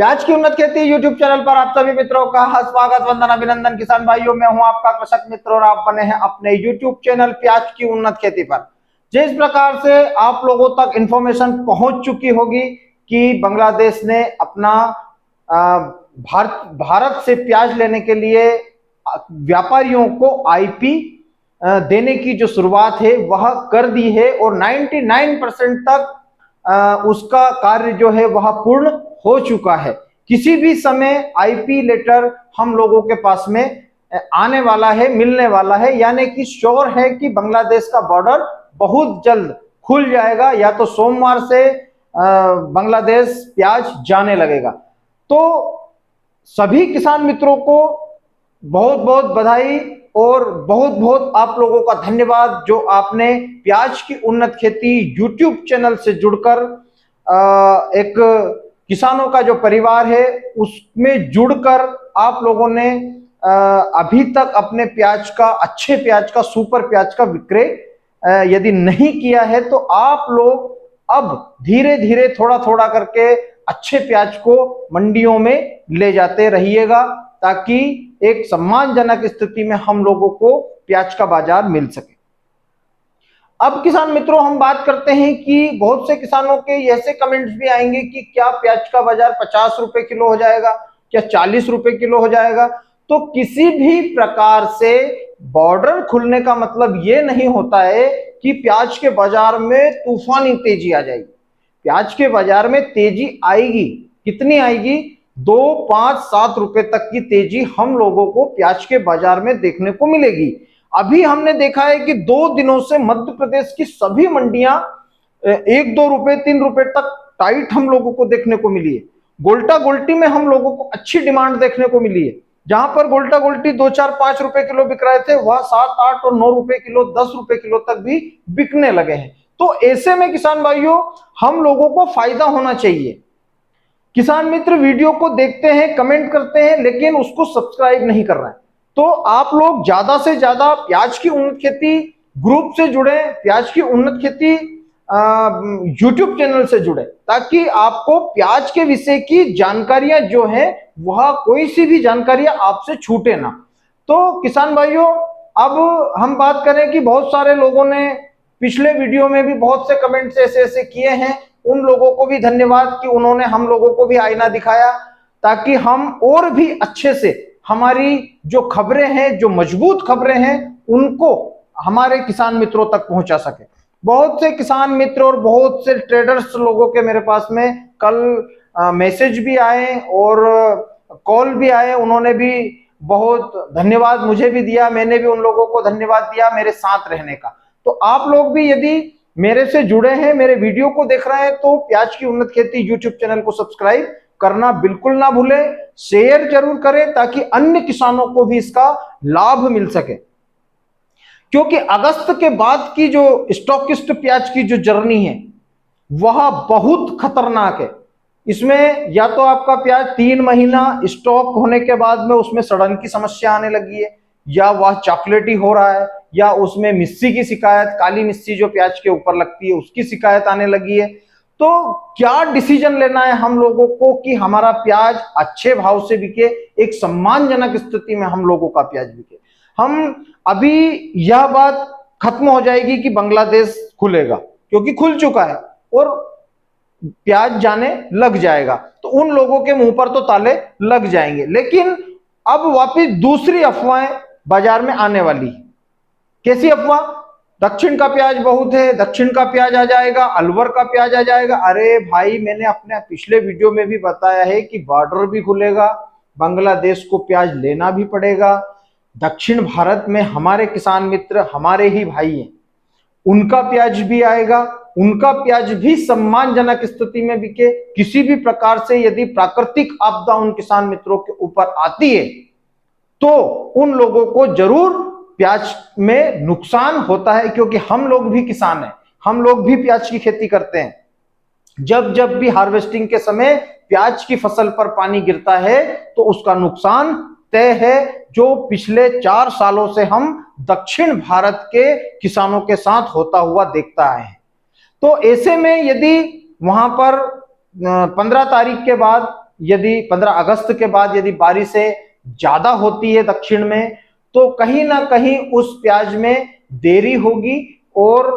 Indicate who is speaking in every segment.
Speaker 1: प्याज की उन्नत खेती यूट्यूब चैनल पर आप सभी मित्रों का स्वागत, वंदन, अभिनंदन। किसान भाइयों, मैं हूं आपका कृषक मित्र और आप बने हैं अपने यूट्यूब चैनल प्याज की उन्नत खेती पर। जिस प्रकार से आप लोगों तक इंफॉर्मेशन पहुंच चुकी होगी कि बांग्लादेश ने अपना भारत से प्याज लेने के लिए व्यापारियों को आईपी देने की जो शुरुआत है वह कर दी है और 99% तक उसका कार्य जो है वह पूर्ण हो चुका है। किसी भी समय आईपी लेटर हम लोगों के पास में आने वाला है, मिलने वाला है, यानी कि श्योर है कि बांग्लादेश का बॉर्डर बहुत जल्द खुल जाएगा, या तो सोमवार से बांग्लादेश प्याज जाने लगेगा। तो सभी किसान मित्रों को बहुत बहुत बधाई और बहुत बहुत आप लोगों का धन्यवाद जो आपने प्याज की उन्नत खेती यूट्यूब चैनल से जुड़कर एक किसानों का जो परिवार है उसमें जुड़कर आप लोगों ने अभी तक अपने प्याज का, अच्छे प्याज का, सुपर प्याज का विक्रय यदि नहीं किया है तो आप लोग अब धीरे धीरे थोड़ा थोड़ा करके अच्छे प्याज को मंडियों में ले जाते रहिएगा, ताकि एक सम्मानजनक स्थिति में हम लोगों को प्याज का बाजार मिल सके। अब किसान मित्रों, हम बात करते हैं कि बहुत से किसानों के ऐसे कमेंट्स भी आएंगे कि क्या प्याज का बाजार 50 रुपए किलो हो जाएगा, क्या 40 रुपए किलो हो जाएगा। तो किसी भी प्रकार से बॉर्डर खुलने का मतलब ये नहीं होता है कि प्याज के बाजार में तूफानी तेजी आ जाएगी। प्याज के बाजार में तेजी आएगी, कितनी आएगी? 2, 5, 7 रुपए तक की तेजी हम लोगों को प्याज के बाजार में देखने को मिलेगी। अभी हमने देखा है कि 2 दिनों से मध्य प्रदेश की सभी मंडियां 1, 2 रुपए, 3 रुपए तक टाइट हम लोगों को देखने को मिली है। गोल्टा गोल्टी में हम लोगों को अच्छी डिमांड देखने को मिली है। जहां पर गोल्टा गोल्टी 2, 4, 5 रुपए किलो बिक रहे थे, वह 7, 8 और 9 रुपए किलो, 10 रुपए किलो तक भी बिकने लगे हैं। तो ऐसे में किसान भाइयों, हम लोगों को फायदा होना चाहिए। किसान मित्र वीडियो को देखते हैं, कमेंट करते हैं, लेकिन उसको सब्सक्राइब नहीं कर रहे हैं। तो आप लोग ज्यादा से ज्यादा प्याज की उन्नत खेती ग्रुप से जुड़े, प्याज की उन्नत खेती यूट्यूब चैनल से जुड़े, ताकि आपको प्याज के विषय की जानकारियां जो है वह कोई सी भी जानकारियां आपसे छूटे ना। तो किसान भाइयों, अब हम बात करें कि बहुत सारे लोगों ने पिछले वीडियो में भी बहुत से कमेंट्स ऐसे ऐसे किए हैं, उन लोगों को भी धन्यवाद कि उन्होंने हम लोगों को भी आईना दिखाया, ताकि हम और भी अच्छे से हमारी जो खबरें हैं, जो मजबूत खबरें हैं, उनको हमारे किसान मित्रों तक पहुंचा सके। बहुत से किसान मित्र और बहुत से ट्रेडर्स लोगों के मेरे पास में कल मैसेज भी आए और कॉल भी आए, उन्होंने भी बहुत धन्यवाद मुझे भी दिया, मैंने भी उन लोगों को धन्यवाद दिया मेरे साथ रहने का। तो आप लोग भी यदि मेरे से जुड़े हैं, मेरे वीडियो को देख रहे हैं, तो प्याज की उन्नत खेती यूट्यूब चैनल को सब्सक्राइब करना बिल्कुल ना भूलें, शेयर जरूर करें, ताकि अन्य किसानों को भी इसका लाभ मिल सके। क्योंकि अगस्त के बाद की जो स्टॉकिस्ट प्याज की जो जर्नी है वह बहुत खतरनाक है। इसमें या तो आपका प्याज 3 महीना स्टॉक होने के बाद में उसमें सड़न की समस्या आने लगी है, या वह चॉकलेटी हो रहा है, या उसमें मिस्सी की शिकायत, काली मिस्सी जो प्याज के ऊपर लगती है उसकी शिकायत आने लगी है। तो क्या डिसीजन लेना है हम लोगों को कि हमारा प्याज अच्छे भाव से बिके, एक सम्मानजनक स्थिति में हम लोगों का प्याज बिके। हम अभी यह बात खत्म हो जाएगी कि बांग्लादेश खुलेगा, क्योंकि खुल चुका है और प्याज जाने लग जाएगा, तो उन लोगों के मुंह पर तो ताले लग जाएंगे। लेकिन अब वापिस दूसरी अफवाहें बाजार में आने वाली है। कैसी अफवाह? दक्षिण का प्याज बहुत है, दक्षिण का प्याज आ जाएगा, अलवर का प्याज आ जाएगा। अरे भाई, मैंने अपने पिछले वीडियो में भी बताया है कि बॉर्डर भी खुलेगा, बांग्लादेश को प्याज लेना भी पड़ेगा। दक्षिण भारत में हमारे किसान मित्र, हमारे ही भाई हैं, उनका प्याज भी आएगा, उनका प्याज भी सम्मानजनक स्थिति में बिके। किसी भी प्रकार से यदि प्राकृतिक आपदा उन किसान मित्रों के ऊपर आती है तो उन लोगों को जरूर प्याज में नुकसान होता है, क्योंकि हम लोग भी किसान हैं, हम लोग भी प्याज की खेती करते हैं। जब जब भी हार्वेस्टिंग के समय प्याज की फसल पर पानी गिरता है तो उसका नुकसान तय है, जो पिछले 4 सालों से हम दक्षिण भारत के किसानों के साथ होता हुआ देखता आए हैं। तो ऐसे में यदि वहां पर 15 तारीख के बाद यदि 15 अगस्त के बाद यदि बारिशें ज्यादा होती है दक्षिण में, तो कहीं ना कहीं उस प्याज में देरी होगी और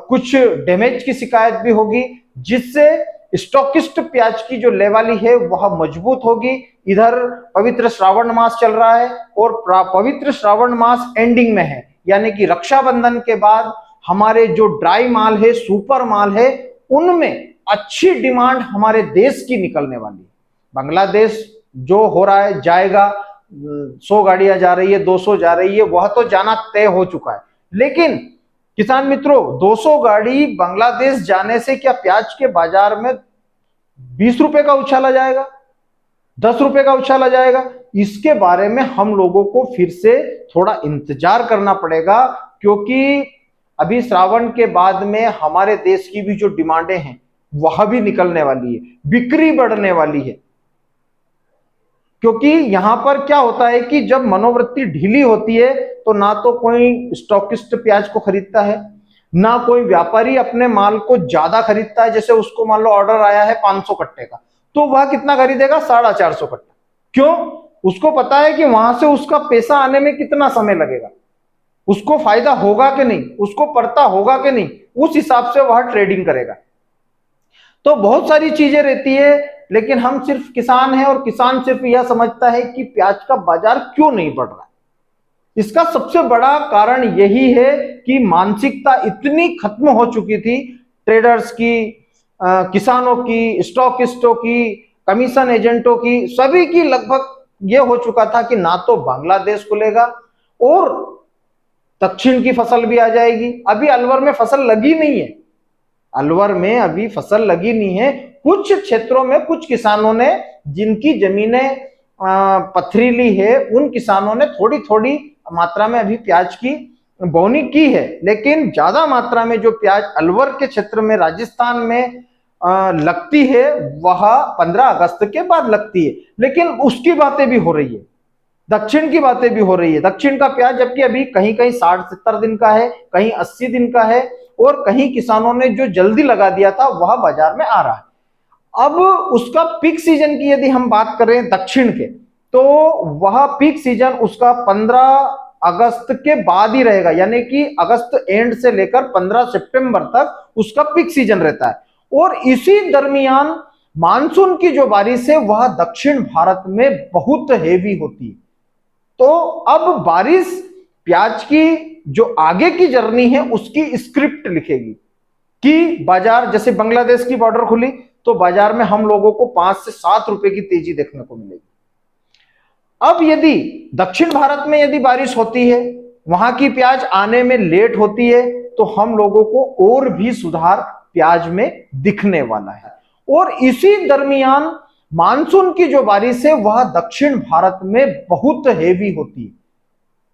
Speaker 1: कुछ डैमेज की शिकायत भी होगी, जिससे स्टॉकिस्ट प्याज की जो लेवाली है वह मजबूत होगी। इधर पवित्र श्रावण मास चल रहा है और पवित्र श्रावण मास एंडिंग में है, यानी कि रक्षाबंधन के बाद हमारे जो ड्राई माल है, सुपर माल है, उनमें अच्छी डिमांड हमारे देश की निकलने वाली है। बांग्लादेश जो हो रहा है जाएगा, 100 गाड़ियां जा रही है, 200 जा रही है, वह तो जाना तय हो चुका है। लेकिन किसान मित्रों, 200 गाड़ी बांग्लादेश जाने से क्या प्याज के बाजार में 20 रुपए का उछाला जाएगा, 10 रुपए का उछाला जाएगा? इसके बारे में हम लोगों को फिर से थोड़ा इंतजार करना पड़ेगा, क्योंकि अभी श्रावण के बाद में हमारे देश की भी जो डिमांडें हैं वह भी निकलने वाली है, बिक्री बढ़ने वाली है। क्योंकि यहां पर क्या होता है कि जब मनोवृत्ति ढीली होती है तो ना तो कोई स्टॉकिस्ट प्याज को खरीदता है, ना कोई व्यापारी अपने माल को ज्यादा खरीदता है। जैसे उसको मान लो ऑर्डर आया है 500 कट्टे का, तो वह कितना खरीदेगा? 450 कट्टा। क्यों? उसको पता है कि वहां से उसका पैसा आने में कितना समय लगेगा, उसको फायदा होगा कि नहीं, उसको पड़ता होगा कि नहीं, उस हिसाब से वह ट्रेडिंग करेगा। तो बहुत सारी चीजें रहती है, लेकिन हम सिर्फ किसान हैं और किसान सिर्फ यह समझता है कि प्याज का बाजार क्यों नहीं बढ़ रहा है। इसका सबसे बड़ा कारण यही है कि मानसिकता इतनी खत्म हो चुकी थी ट्रेडर्स की, किसानों की, स्टॉकिस्टों की, कमीशन एजेंटों की, सभी की लगभग यह हो चुका था कि ना तो बांग्लादेश खुलेगा और दक्षिण की फसल भी आ जाएगी। अभी अलवर में फसल लगी नहीं है, अलवर में अभी फसल लगी नहीं है। कुछ क्षेत्रों में कुछ किसानों ने, जिनकी जमीनें पथरीली है, उन किसानों ने थोड़ी थोड़ी मात्रा में अभी प्याज की बोनी की है, लेकिन ज्यादा मात्रा में जो प्याज अलवर के क्षेत्र में, राजस्थान में लगती है वह 15 अगस्त के बाद लगती है। लेकिन उसकी बातें भी हो रही है, दक्षिण की बातें भी हो रही है। दक्षिण का प्याज जबकि अभी कहीं कहीं 60-70 दिन का है, कहीं 80 दिन का है, और कहीं किसानों ने जो जल्दी लगा दिया था वह बाजार में आ रहा है। अब उसका पीक सीजन की यदि हम बात करें दक्षिण के, तो वह पीक सीजन उसका 15 अगस्त के बाद ही रहेगा, यानी कि अगस्त एंड से लेकर 15 सितंबर तक उसका पीक सीजन रहता है। और इसी दरमियान मानसून की जो बारिश है वह दक्षिण भारत में बहुत हेवी होती है। तो अब बारिश प्याज की जो आगे की जर्नी है उसकी स्क्रिप्ट लिखेगी कि बाजार, जैसे बांग्लादेश की बॉर्डर खुली तो बाजार में हम लोगों को 5 से 7 रुपए की तेजी देखने को मिलेगी। अब यदि दक्षिण भारत में यदि बारिश होती है, वहां की प्याज आने में लेट होती है, तो हम लोगों को और भी सुधार प्याज में दिखने वाला है। और इसी दरमियान मानसून की जो बारिश है वह दक्षिण भारत में बहुत हेवी होती है।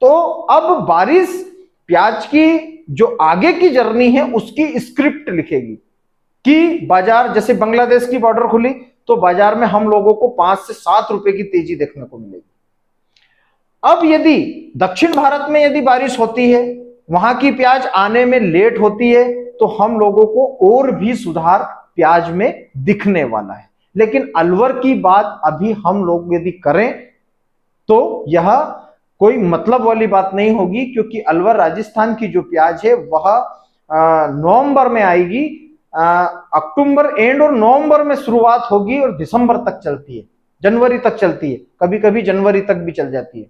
Speaker 1: तो अब बारिश प्याज की जो आगे की जर्नी है उसकी स्क्रिप्ट लिखेगी कि बाजार, जैसे बांग्लादेश की बॉर्डर खुली तो बाजार में हम लोगों को 5 से 7 रुपए की तेजी देखने को मिलेगी। अब यदि दक्षिण भारत में यदि बारिश होती है, वहां की प्याज आने में लेट होती है, तो हम लोगों को और भी सुधार प्याज में दिखने वाला है। लेकिन अलवर की बात अभी हम लोग यदि करें तो यह कोई मतलब वाली बात नहीं होगी, क्योंकि अलवर राजस्थान की जो प्याज है वह नवंबर में आएगी, अक्टूबर एंड और नवंबर में शुरुआत होगी और दिसंबर तक चलती है, जनवरी तक चलती है, कभी कभी जनवरी तक भी चल जाती है।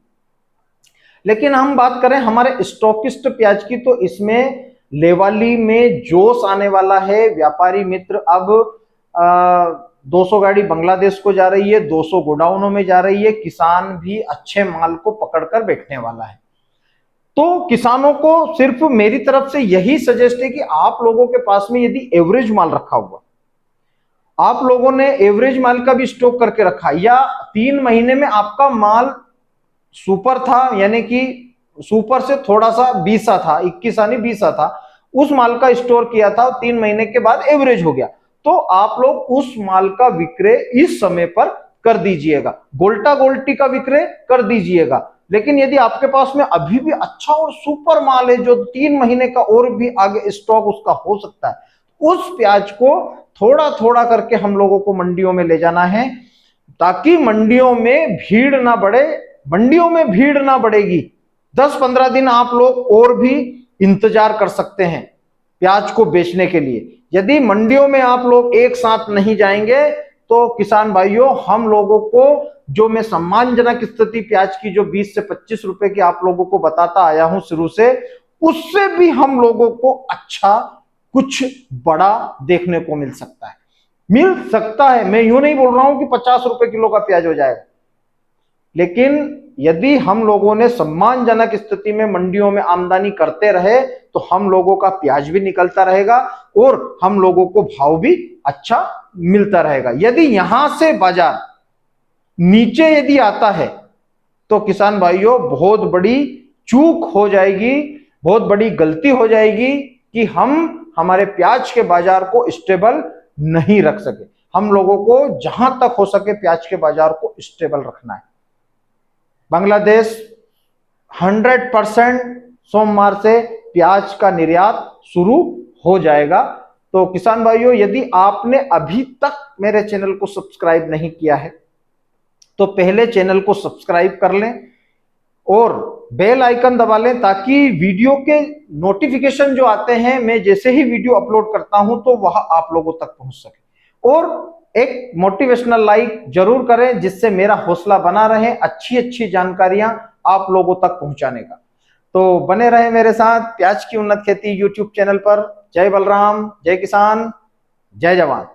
Speaker 1: लेकिन हम बात करें हमारे स्टॉकिस्ट प्याज की, तो इसमें लेवाली में जोश आने वाला है। व्यापारी मित्र अब 200 गाड़ी बांग्लादेश को जा रही है, 200 गोडाउनों में जा रही है, किसान भी अच्छे माल को पकड़कर बैठने वाला है। तो किसानों को सिर्फ मेरी तरफ से यही सजेस्ट है कि आप लोगों के पास में यदि एवरेज माल रखा हुआ, आप लोगों ने एवरेज माल का भी स्टॉक करके रखा, या 3 महीने में आपका माल सुपर था, यानी कि सुपर से थोड़ा सा 20 था, 21 नहीं 20 था, उस माल का स्टोर किया था, 3 महीने के बाद एवरेज हो गया, तो आप लोग उस माल का विक्रय इस समय पर कर दीजिएगा, गोल्टा गोल्टी का विक्रय कर दीजिएगा। लेकिन यदि आपके पास में अभी भी अच्छा और सुपर माल है जो 3 महीने का और भी आगे स्टॉक उसका हो सकता है, उस प्याज को थोड़ा थोड़ा करके हम लोगों को मंडियों में ले जाना है। ताकि मंडियों में भीड़ ना बढ़े। मंडियों में भीड़ ना बढ़ेगी, 10-15 दिन आप लोग और भी इंतजार कर सकते हैं प्याज को बेचने के लिए। यदि मंडियों में आप लोग एक साथ नहीं जाएंगे तो किसान भाइयों, हम लोगों को जो मैं सम्मानजनक स्थिति प्याज की जो 20 से 25 रुपए की आप लोगों को बताता आया हूं शुरू से, उससे भी हम लोगों को अच्छा कुछ बड़ा देखने को मिल सकता है। मैं यूं नहीं बोल रहा हूं कि 50 रुपए किलो का प्याज हो जाएगा, लेकिन यदि हम लोगों ने सम्मानजनक स्थिति में मंडियों में आमदनी करते रहे तो हम लोगों का प्याज भी निकलता रहेगा और हम लोगों को भाव भी अच्छा मिलता रहेगा। यदि यहां से बाजार नीचे यदि आता है तो किसान भाइयों, बहुत बड़ी चूक हो जाएगी, बहुत बड़ी गलती हो जाएगी कि हम हमारे प्याज के बाजार को स्टेबल नहीं रख सके। हम लोगों को जहां तक हो सके प्याज के बाजार को स्टेबल रखना है। बांग्लादेश 100% सोमवार से प्याज का निर्यात शुरू हो जाएगा। तो किसान भाइयों, यदि आपने अभी तक मेरे चैनल को सब्सक्राइब नहीं किया है तो पहले चैनल को सब्सक्राइब कर लें और बेल आइकन दबा लें, ताकि वीडियो के नोटिफिकेशन जो आते हैं, मैं जैसे ही वीडियो अपलोड करता हूं तो वह आप लोगों तक पहुंच सके। और एक मोटिवेशनल लाइक जरूर करें, जिससे मेरा हौसला बना रहे अच्छी अच्छी जानकारियां आप लोगों तक पहुंचाने का। तो बने रहे मेरे साथ प्याज की उन्नत खेती यूट्यूब चैनल पर। जय बलराम, जय किसान, जय जवान।